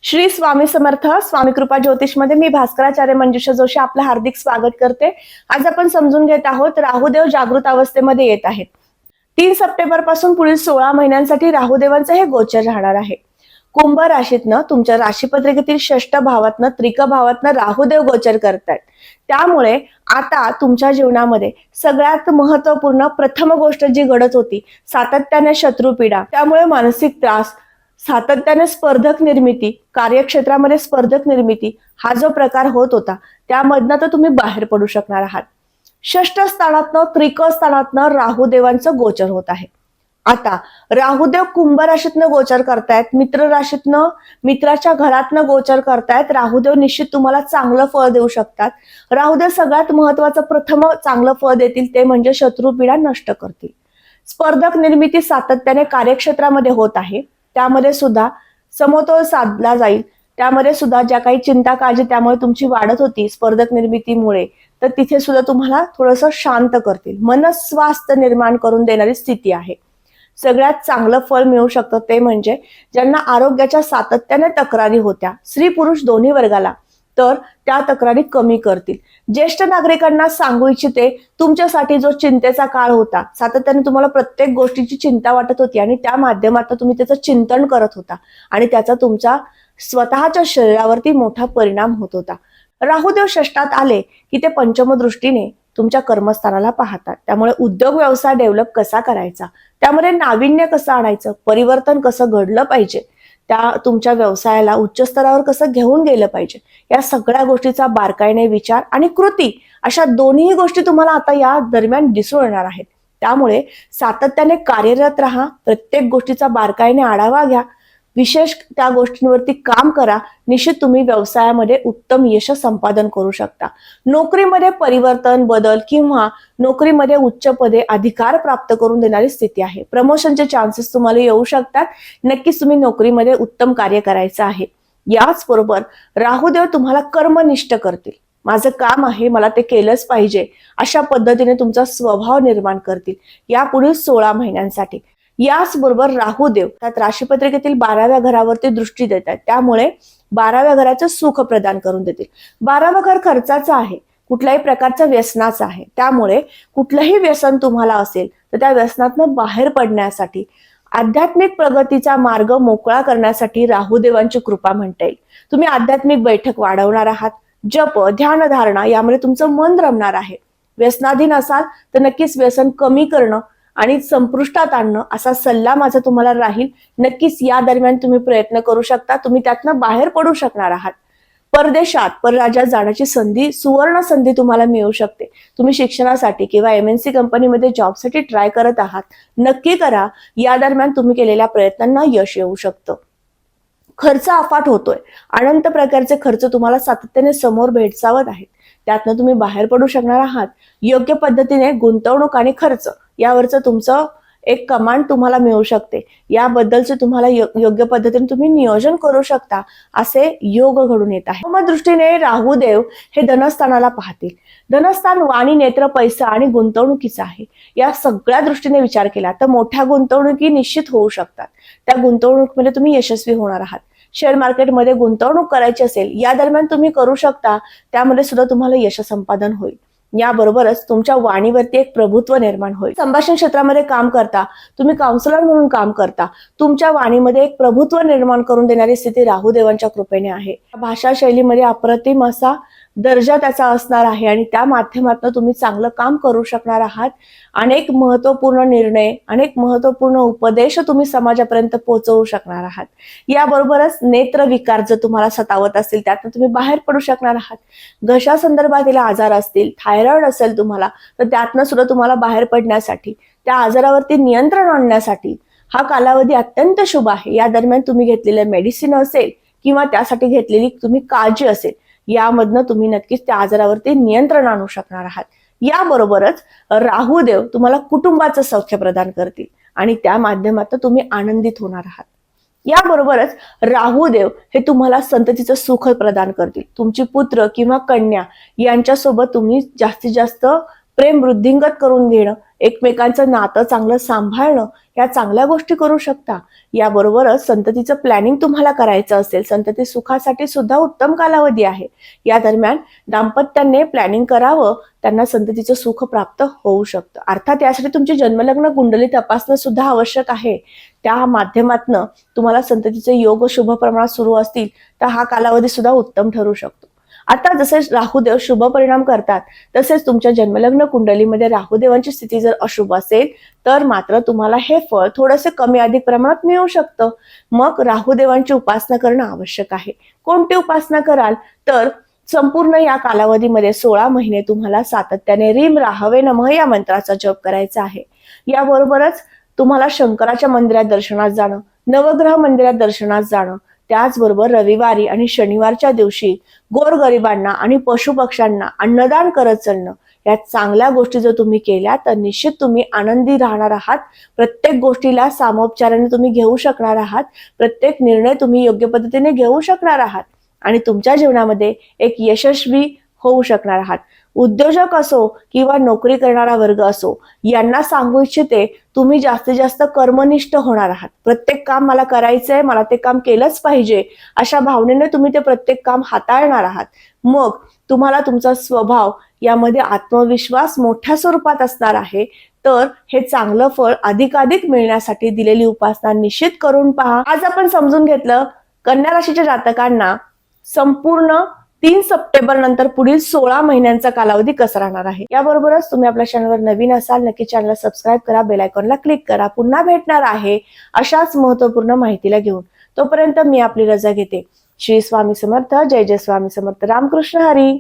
श्री स्वामी समर्थ. स्वामी कृपा ज्योतिष मध्ये मी भास्कराचार्य मंजुषा जोशी आपलं हार्दिक स्वागत करते. आज आपण समजून घेत आहोत राहुदेव जागृत अवस्थेमध्ये येत आहेत. 3 सप्टेंबर पासून पुढील 16 महिन्यांसाठी राहुदेवांचं हे गोचर राहणार आहे. कुंभ राशीतनं तुमच्या राशीपत्रिकेतील षष्ठ भावातनं त्रिक भावातनं राहुदेव गोचर करतायत. त्यामुळे आता तुमच्या जीवनामध्ये सगळ्यात महत्वपूर्ण प्रथम गोष्ट जी घडत होती, सातत्याने शत्रुपीडा, त्यामुळे मानसिक त्रास, सातत्याने स्पर्धक निर्मिती, कार्यक्षेत्रामध्ये स्पर्धक निर्मिती हा जो प्रकार होत होता त्यामधनं तर तुम्ही बाहेर पडू शकणार आहात. षष्ठ स्थानातनं त्रिक स्थानातनं राहुदेवांचं गोचर होत आहे. आता राहुदेव कुंभ राशीतनं गोचर करतायत, मित्र राशीतनं मित्राच्या घरातनं गोचर करतायत. राहुदेव निश्चित तुम्हाला चांगलं फळ देऊ शकतात. राहुदेव सगळ्यात महत्वाचं प्रथम चांगलं फळ देतील ते म्हणजे शत्रुपीडा नष्ट करतील. स्पर्धक निर्मिती सातत्याने कार्यक्षेत्रामध्ये होत आहे, त्यामध्ये सुद्धा समतोल साधला जाईल. त्यामध्ये सुद्धा ज्या काही चिंता काळजी त्यामुळे तुमची वाढत होती स्पर्धक निर्मितीमुळे, तर तिथे सुद्धा तुम्हाला थोडंसं शांत करतील. मनस्वास्थ्य निर्माण करून देणारी स्थिती आहे. सगळ्यात चांगलं फळ मिळू शकतं ते म्हणजे ज्यांना आरोग्याच्या सातत्याने तक्रारी होत्या, स्त्री पुरुष दोन्ही वर्गाला, तर त्या तक्रारी कमी करतील. ज्येष्ठ नागरिकांना सांगू इच्छिते, तुमच्यासाठी जो चिंतेचा काळ होता, सातत्याने तुम्हाला प्रत्येक गोष्टीची चिंता वाटत होती आणि त्या माध्यमातून तुम्ही त्याचं चिंतन करत होता आणि त्याचा तुमच्या स्वतःच्या शरीरावरती मोठा परिणाम होत होता. राहुदेव षष्ठात आले की ते पंचम दृष्टीने तुमच्या कर्मस्थानाला पाहतात. त्यामुळे उद्योग व्यवसाय डेव्हलप कसा करायचा, त्यामध्ये नाविन्य कसं आणायचं, परिवर्तन कसं घडलं पाहिजे, त्या तुमच्या व्यवसायाला उच्च स्तरावर कसं घेऊन गेलं पाहिजे, या सगळ्या गोष्टीचा बारकाईने विचार आणि कृती अशा दोन्ही गोष्टी तुम्हाला आता या दरम्यान दिसून येणार आहेत. त्यामुळे सातत्याने कार्यरत राहा, प्रत्येक गोष्टीचा बारकाईने आढावा घ्या, विशेष त्या गोष्टींवरती काम करा. निश्चित तुम्ही व्यवसायामध्ये उत्तम यश संपादन करू शकता. नोकरीमध्ये परिवर्तन, बदल किंवा नोकरीमध्ये उच्च पदे, अधिकार प्राप्त करून देणारी स्थिती आहे. प्रमोशनचे चान्सेस तुम्हाला येऊ शकतात. नक्कीच तुम्ही नोकरीमध्ये उत्तम कार्य करायचं आहे. याच बरोबर राहुदेव तुम्हाला कर्मनिष्ठ करतील. माझं काम आहे, मला ते केलंच पाहिजे, अशा पद्धतीने तुमचा स्वभाव निर्माण करतील या पुढील 16 महिन्यांसाठी. याच बरोबर राहुदेव त्यात राशीपत्रिकेतील 12व्या घरावरती दृष्टी देत आहेत. त्यामुळे 12व्या घराचं सुख प्रदान करून देतील. 12वं घर खर्चाचं आहे, कुठल्याही प्रकारचं व्यसनाचं आहे. त्यामुळे कुठलंही व्यसन तुम्हाला असेल तर त्या व्यसनातनं बाहेर पडण्यासाठी, आध्यात्मिक प्रगतीचा मार्ग मोकळा करण्यासाठी राहुदेवांची कृपा म्हणता येईल. तुम्ही आध्यात्मिक बैठक वाढवणार आहात. जप, ध्यान, धारणा यामुळे तुमचं मन रमणार आहे. व्यसनाधीन असाल तर नक्कीच व्यसन कमी करणं आणि संपुष्टात आणणं असा सल्ला माझा तुम्हाला राहील. नक्कीच या दरम्यान तुम्ही प्रयत्न करू शकता. तुम्ही त्यातनं बाहेर पडू शकणार आहात. परदेशात, परराज्यात जाण्याची संधी, सुवर्ण संधी तुम्हाला मिळू शकते. तुम्ही शिक्षणासाठी किंवा MNC कंपनीमध्ये जॉबसाठी ट्राय करत आहात, नक्की करा. या दरम्यान तुम्ही केलेल्या प्रयत्नांना यश येऊ शकतं. खर्च अफाट होतोय, अनंत प्रकारचे खर्च तुम्हाला सातत्याने समोर भेडसावत आहेत, त्यातनं तुम्ही बाहेर पडू शकणार आहात. योग्य पद्धतीने गुंतवणूक आणि खर्च यावरचं तुमचं एक कमांड तुम्हाला मिळू शकते. याबद्दलचे तुम्हाला योग्य पद्धतीने तुम्ही नियोजन करू शकता, असे योग घडून येत आहे. मग दृष्टीने राहुदेव हे धनस्थानाला पाहतील. धनस्थान वाणी, नेत्र, पैसा आणि गुंतवणुकीचं आहे. या सगळ्या दृष्टीने विचार केला तर मोठ्या गुंतवणुकी निश्चित होऊ शकतात. त्या गुंतवणुकीमध्ये तुम्ही यशस्वी होणार आहात. शेअर मार्केटमध्ये गुंतवणूक करायची असेल, या दरम्यान तुम्ही करू शकता. त्यामध्ये सुद्धा तुम्हाला यश संपादन होईल. याबरोबरच तुमच्या वाणीवरती एक प्रभुत्व निर्माण होईल. संभाषण क्षेत्रामध्ये काम करता, तुम्ही काउन्सिलर म्हणून काम करता, तुमच्या वाणीमध्ये एक प्रभुत्व निर्माण करून देणारी स्थिती राहुदेवांच्या कृपेने आहे. भाषा शैलीमध्ये अप्रतिम असा दर्जा त्याचा असणार आहे आणि त्या माध्यमातून तुम्ही चांगलं काम करू शकणार आहात. अनेक महत्वपूर्ण निर्णय, अनेक महत्वपूर्ण उपदेश तुम्ही समाजापर्यंत पोहोचवू शकणार आहात. याबरोबरच नेत्र विकार जर तुम्हाला सतावत असतील त्यातून तुम्ही बाहेर पडू शकणार आहात. घशा संदर्भातील आजार असतील, थायरॉइड असेल तुम्हाला, तर त्यातनं सुद्धा तुम्हाला बाहेर पडण्यासाठी, त्या आजारावरती नियंत्रण आणण्यासाठी हा कालावधी अत्यंत शुभ आहे. या दरम्यान तुम्ही घेतलेलं मेडिसिन असेल किंवा त्यासाठी घेतलेली तुम्ही काळजी असेल, यामधनं तुम्ही नक्कीच त्या आजारावरती नियंत्रण आणू शकणार आहात. याबरोबरच राहुदेव तुम्हाला कुटुंबाचं सौख्य प्रदान करतील आणि त्या माध्यमातून तुम्ही आनंदित होणार आहात. याबरोबरच राहुदेव हे तुम्हाला संततीचं सुख प्रदान करतील. तुमची पुत्र किंवा कन्या यांच्यासोबत तुम्ही जास्तीत जास्त प्रेम वृद्धिंगत करून घेणं, एकमेकांचं नातं चांगलं सांभाळणं, या चांगल्या गोष्टी करू शकता. याबरोबरच संततीचं प्लॅनिंग तुम्हाला करायचं असेल, संतती सुखासाठी सुद्धा उत्तम कालावधी आहे. या दरम्यान दाम्पत्याने प्लॅनिंग करावं, त्यांना संततीचं सुख प्राप्त होऊ शकतं. अर्थात यासाठी तुमची जन्मलग्न कुंडली तपासणं सुद्धा आवश्यक आहे. त्या माध्यमातून तुम्हाला संततीचे योग शुभ प्रमाणात सुरू असतील तर हा कालावधी सुद्धा उत्तम ठरू शकतो. आता जसे राहुदेव शुभ परिणाम करतात, तसेच तुमच्या जन्मलग्न कुंडलीमध्ये राहुदेवांची स्थिती जर अशुभ असेल तर मात्र तुम्हाला हे फळ थोडेसे कमी अधिक प्रमाणात मिळू शकतं. मग राहुदेवांची उपासना करणं आवश्यक आहे. कोणती उपासना कराल तर संपूर्ण या कालावधीमध्ये 16 महिने तुम्हाला सातत्याने रीम राहवे नमः या मंत्राचा जप करायचा आहे. याबरोबरच तुम्हाला शंकराच्या मंदिरात दर्शनात जाणं, नवग्रह मंदिरात दर्शनात जाणं, त्याचबरोबर रविवारी आणि शनिवारच्या दिवशी गोरगरिबांना आणि पशुपक्ष्यांना अन्नदान करत चालणं, या चांगल्या गोष्टी जर तुम्ही केल्या तर निश्चित तुम्ही आनंदी राहणार आहात. प्रत्येक गोष्टीला सामोपचाराने तुम्ही घेऊ शकणार आहात. प्रत्येक निर्णय तुम्ही योग्य पद्धतीने घेऊ शकणार आहात आणि तुमच्या जीवनामध्ये एक यशस्वी होऊ शकणार आहात. उद्योजक असो किंवा नोकरी करणारा वर्ग असो, यांना सांगू इच्छिते, तुम्ही जास्तीत जास्त कर्मनिष्ठ होणार आहात. प्रत्येक काम मला करायचंय, मला ते काम केलंच पाहिजे, अशा भावनेने तुम्ही ते प्रत्येक काम हाताळणार आहात. मग तुम्हाला तुमचा स्वभाव यामध्ये आत्मविश्वास मोठ्या स्वरूपात असणार आहे. तर हे चांगलं फळ अधिकाधिक मिळण्यासाठी दिलेली उपासना निश्चित करून पहा. आज आपण समजून घेतलं कन्या राशीच्या जातकांना संपूर्ण 3 सप्टेंबर नंतर पुढील 16 महिन्यांचा कालावधी कसा राहणार आहे. याबरोबरच तुम्ही आपल्या चॅनलवर नवीन असाल, नक्की चॅनलला सबस्क्राईब करा, बेल आयकॉनला क्लिक करा. पुन्हा भेटणार आहे अशाच महत्त्वपूर्ण माहितीला घेऊन. तोपर्यंत मी आपली रजा घेते. श्री स्वामी समर्थ. जय जय स्वामी समर्थ. रामकृष्ण हरी.